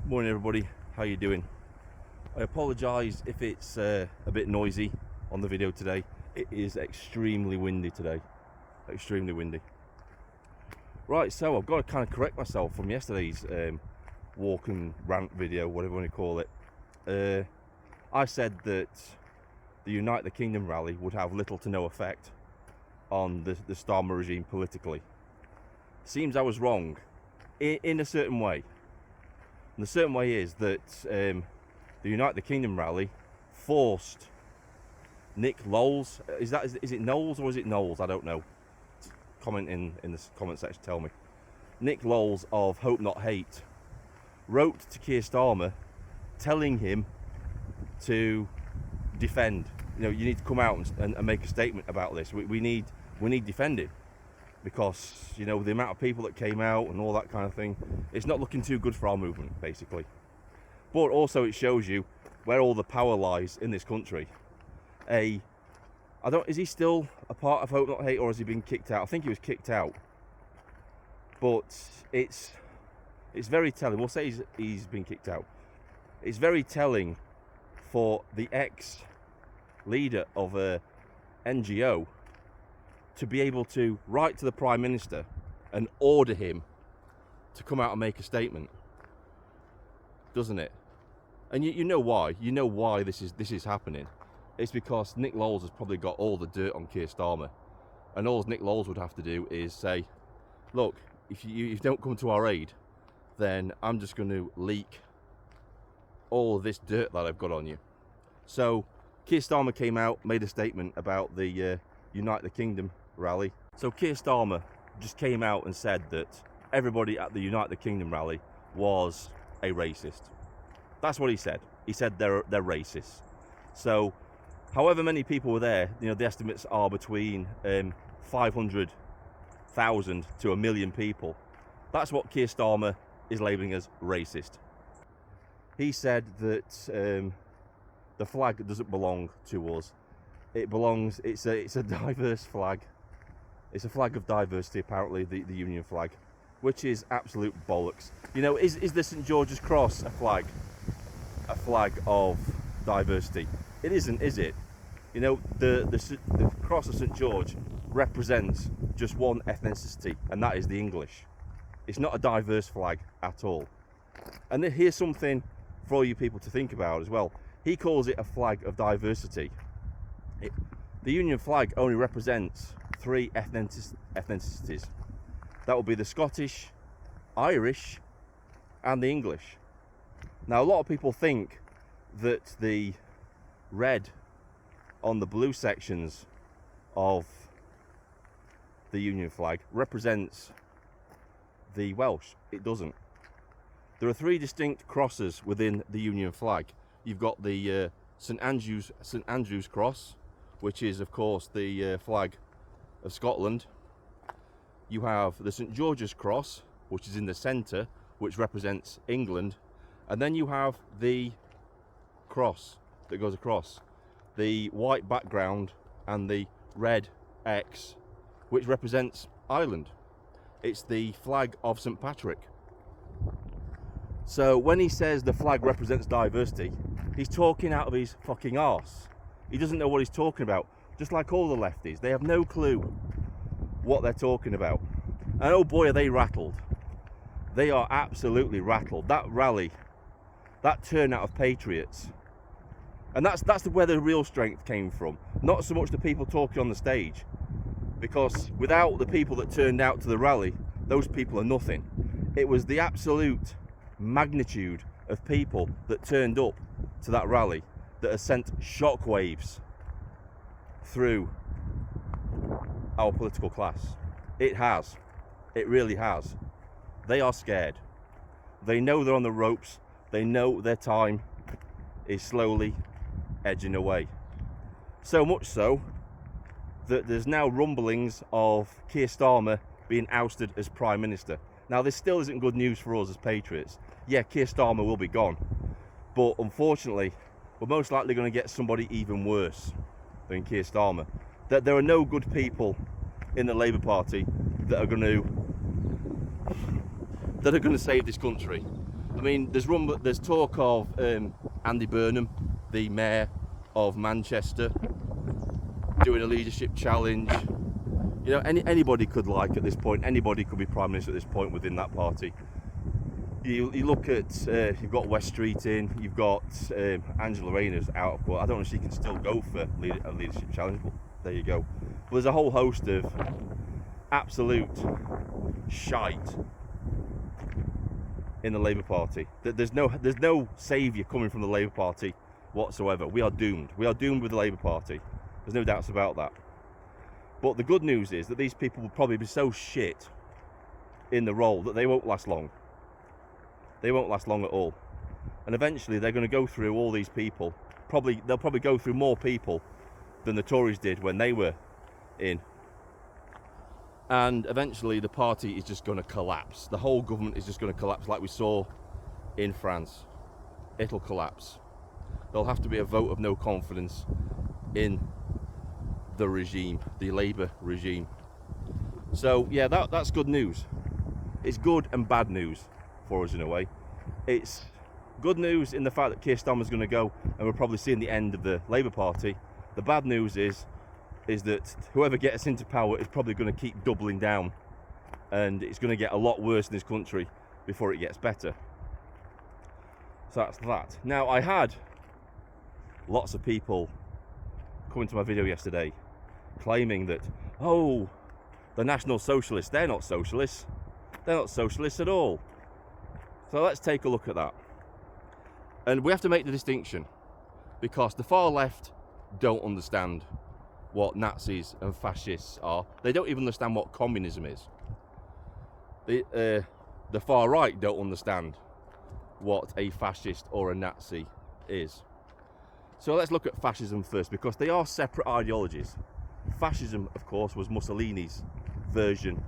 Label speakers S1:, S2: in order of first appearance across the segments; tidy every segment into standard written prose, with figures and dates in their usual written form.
S1: Morning everybody, how you doing? I apologise if it's a bit noisy on the video today. It is extremely windy today, extremely windy. Right, so I've got to kind of correct myself from yesterday's walk and rant video, whatever you want to call it. I said that the Unite the Kingdom rally would have little to no effect on the Starmer regime politically. Seems I was wrong in a certain way. And the certain way is that the Unite the Kingdom rally forced Nick Lowles, is it Knowles or is it Knowles? I don't know. Comment in the comment section, tell me. Nick Lowles of Hope Not Hate wrote to Keir Starmer telling him to defend. You know, you need to come out and make a statement about this. We need defending. Because, you know, the amount of people that came out and all that kind of thing, it's not looking too good for our movement, basically. But also it shows you where all the power lies in this country. Is he still a part of Hope Not Hate, or has he been kicked out? I think he was kicked out. But it's very telling. We'll say he's been kicked out. It's very telling for the ex-leader of a NGO to be able to write to the Prime Minister and order him to come out and make a statement, doesn't it? And you know why? You know why this is happening. It's because Nick Lowles has probably got all the dirt on Keir Starmer, and all Nick Lowles would have to do is say, "Look, if you don't come to our aid, then I'm just going to leak all of this dirt that I've got on you." So Keir Starmer came out, made a statement about the Unite the Kingdom rally. So Keir Starmer just came out and said that everybody at the Unite the Kingdom rally was a racist. That's what he said. He said they're racist. So however many people were there, you know, the estimates are between 500,000 to 1 million people. That's what Keir Starmer is labelling as racist. He said that the flag doesn't belong to us. It's a diverse flag. It's a flag of diversity, apparently, the Union flag, which is absolute bollocks. You know, is the St George's Cross a flag of diversity? It isn't, is it? You know, the cross of St George represents just one ethnicity, and that is the English. It's not a diverse flag at all. And here's something for all you people to think about as well. He calls it a flag of diversity. The Union flag only represents 3 ethnicities. That will be the Scottish, Irish, and the English. Now, a lot of people think that the red on the blue sections of the Union flag represents the Welsh. It doesn't. There are 3 distinct crosses within the Union flag. You've got the St Andrew's cross, which is of course the flag of Scotland. You have the St George's cross, which is in the centre, which represents England, and then you have the cross that goes across, the white background and the red X, which represents Ireland. It's the flag of St Patrick. So when he says the flag represents diversity, he's talking out of his fucking arse. He doesn't know what he's talking about. Just like all the lefties, they have no clue what they're talking about. And oh boy, are they rattled. They are absolutely rattled. That rally, that turnout of patriots, and that's where the real strength came from. Not so much the people talking on the stage, because without the people that turned out to the rally, those people are nothing. It was the absolute magnitude of people that turned up to that rally that has sent shockwaves through our political class. It has. It really has. They are scared. They know they're on the ropes. They know their time is slowly edging away. So much so that there's now rumblings of Keir Starmer being ousted as Prime Minister. Now, this still isn't good news for us as patriots. Yeah, Keir Starmer will be gone. But unfortunately, we're most likely going to get somebody even worse than Keir Starmer. That there are no good people in the Labour Party that are going to save this country. I mean, there's talk of Andy Burnham, the mayor of Manchester, doing a leadership challenge. You know, anybody could at this point. Anybody could be prime minister at this point within that party. You look at you've got West Street in, you've got Angela Rayner's out of court. I don't know if she can still go for a leadership challenge, but there you go. But there's a whole host of absolute shite in the Labour Party. There's no saviour coming from the Labour Party whatsoever. We are doomed. We are doomed with the Labour Party. There's no doubts about that. But the good news is that these people will probably be so shit in the role that they won't last long. They won't last long at all. And eventually they're going to go through all these people. They'll probably go through more people than the Tories did when they were in. And eventually the party is just going to collapse. The whole government is just going to collapse like we saw in France. It'll collapse. There'll have to be a vote of no confidence in the regime, the Labour regime. So yeah, that's good news. It's good and bad news for us in a way. It's good news in the fact that Keir Starmer's going to go and we're probably seeing the end of the Labour Party. The bad news is that whoever gets into power is probably going to keep doubling down, and it's going to get a lot worse in this country before it gets better. So that's that. Now, I had lots of people coming to my video yesterday claiming that, oh, the National Socialists, they're not socialists. They're not socialists at all. So let's take a look at that. And we have to make the distinction, because the far left don't understand what Nazis and fascists are. They don't even understand what communism is. The far right don't understand what a fascist or a Nazi is. So let's look at fascism first, because they are separate ideologies. Fascism, of course, was Mussolini's version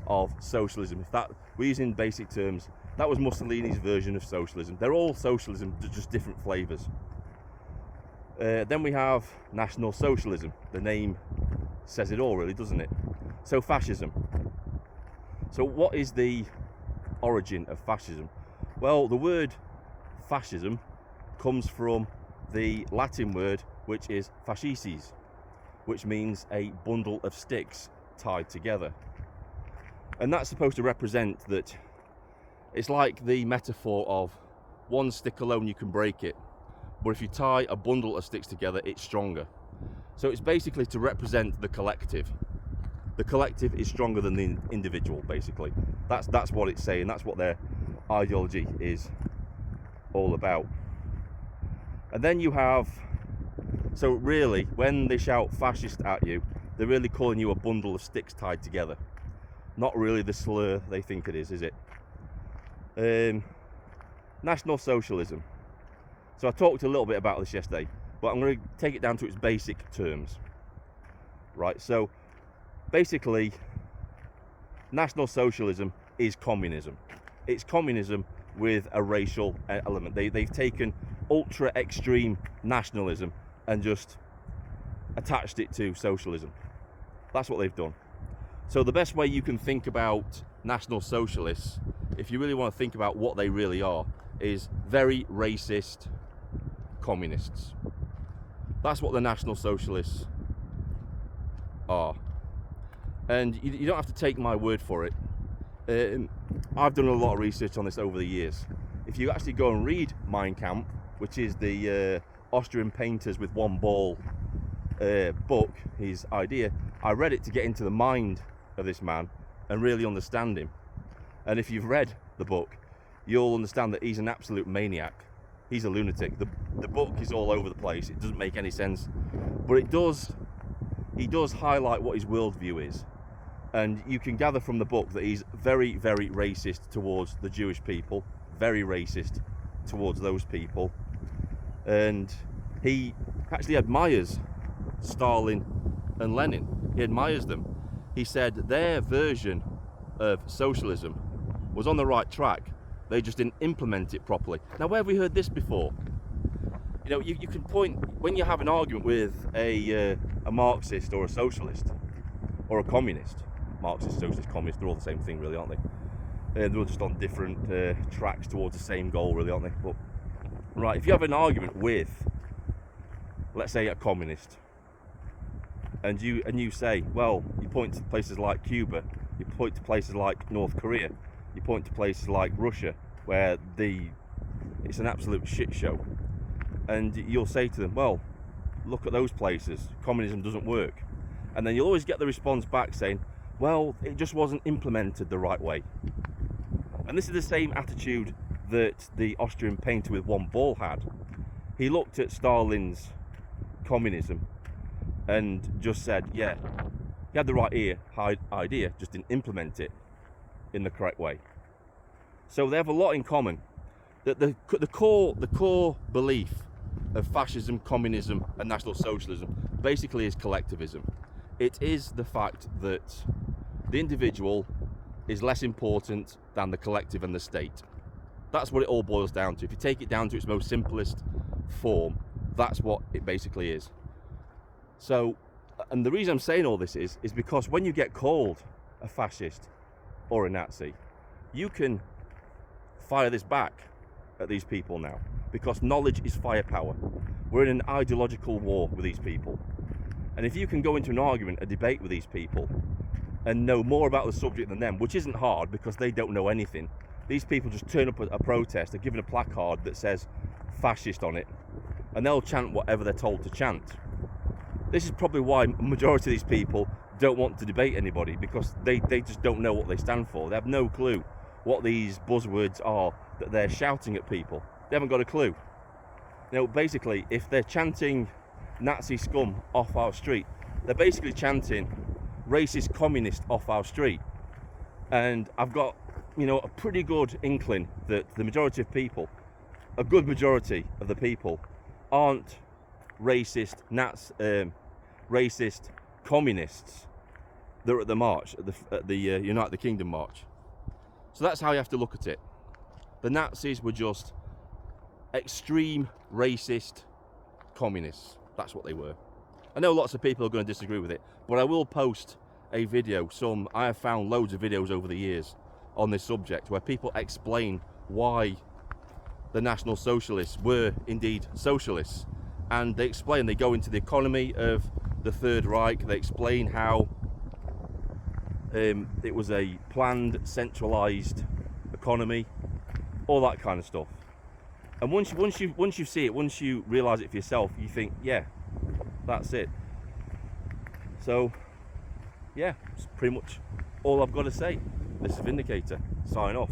S1: of socialism. If that we're using basic terms, that was Mussolini's version of socialism. They're all socialism, just different flavours. Then we have National Socialism. The name says it all, really, doesn't it? So fascism. So what is the origin of fascism? Well, the word fascism comes from the Latin word, which is fascicis, which means a bundle of sticks tied together. And that's supposed to represent that it's like the metaphor of one stick alone you can break it, but if you tie a bundle of sticks together, it's stronger. So it's basically to represent the collective. The collective is stronger than the individual, basically. That's what it's saying. That's what their ideology is all about. And then you have, so really, when they shout fascist at you, they're really calling you a bundle of sticks tied together. Not really the slur they think it is it? National Socialism. So I talked a little bit about this yesterday, but I'm going to take it down to its basic terms. Right, so basically, National Socialism is communism. It's communism with a racial element. They've taken ultra extreme nationalism and just attached it to socialism. That's what they've done. So the best way you can think about National Socialists, if you really want to think about what they really are, is very racist communists. That's what the National Socialists are. And you don't have to take my word for it. I've done a lot of research on this over the years. If you actually go and read Mein Kampf, which is the Austrian painters with one ball book, his idea, I read it to get into the mind of this man and really understand him. And if you've read the book, you'll understand that he's an absolute maniac. He's a lunatic. The book is all over the place. It doesn't make any sense, but he does highlight what his worldview is. And you can gather from the book that he's very, very racist towards the Jewish people, very racist towards those people. And he actually admires Stalin and Lenin. He admires them. He said their version of socialism was on the right track. They just didn't implement it properly. Now, where have we heard this before? You know, you can point, when you have an argument with a Marxist or a socialist or a communist, Marxist, socialist, communist, they're all the same thing really, aren't they? They're just on different tracks towards the same goal, really, aren't they? But right, if you have an argument with, let's say, a communist, and you say, well, you point to places like Cuba, you point to places like North Korea, you point to places like Russia, where it's an absolute shit show, and you'll say to them, well, look at those places, communism doesn't work. And then you'll always get the response back saying, well, it just wasn't implemented the right way. And this is the same attitude that the Austrian painter with one ball had. He looked at Stalin's communism and just said, yeah, he had the right idea, just didn't implement it in the correct way. So they have a lot in common. That the core belief of fascism, communism, and National Socialism basically is collectivism. It is the fact that the individual is less important than the collective and the state. That's what it all boils down to. If you take it down to its most simplest form, that's what it basically is. So, and the reason I'm saying all this is because when you get called a fascist or a Nazi, you can fire this back at these people now, because knowledge is firepower. We're in an ideological war with these people. And if you can go into an argument, a debate with these people, and know more about the subject than them, which isn't hard because they don't know anything. These people just turn up at a protest, they're given a placard that says fascist on it, and they'll chant whatever they're told to chant. This is probably why a majority of these people don't want to debate anybody, because they just don't know what they stand for. They have no clue what these buzzwords are that they're shouting at people. They haven't got a clue. You know, basically, if they're chanting Nazi scum off our street, they're basically chanting racist communist off our street. And I've got, a pretty good inkling that the majority of people, a good majority of the people, aren't racist racist communists that are at the march, at the United Kingdom march. So that's how you have to look at it. The Nazis were just extreme racist communists. That's what they were. I know lots of people are going to disagree with it, but I will post a video. I have found loads of videos over the years on this subject where people explain why the National Socialists were indeed socialists. And they go into the economy of the Third Reich. They explain how it was a planned, centralized economy, all that kind of stuff. And once you see it, once you realize it for yourself, you think, yeah, that's it. So, yeah, it's pretty much all I've got to say. This is Vindicator. Sign off.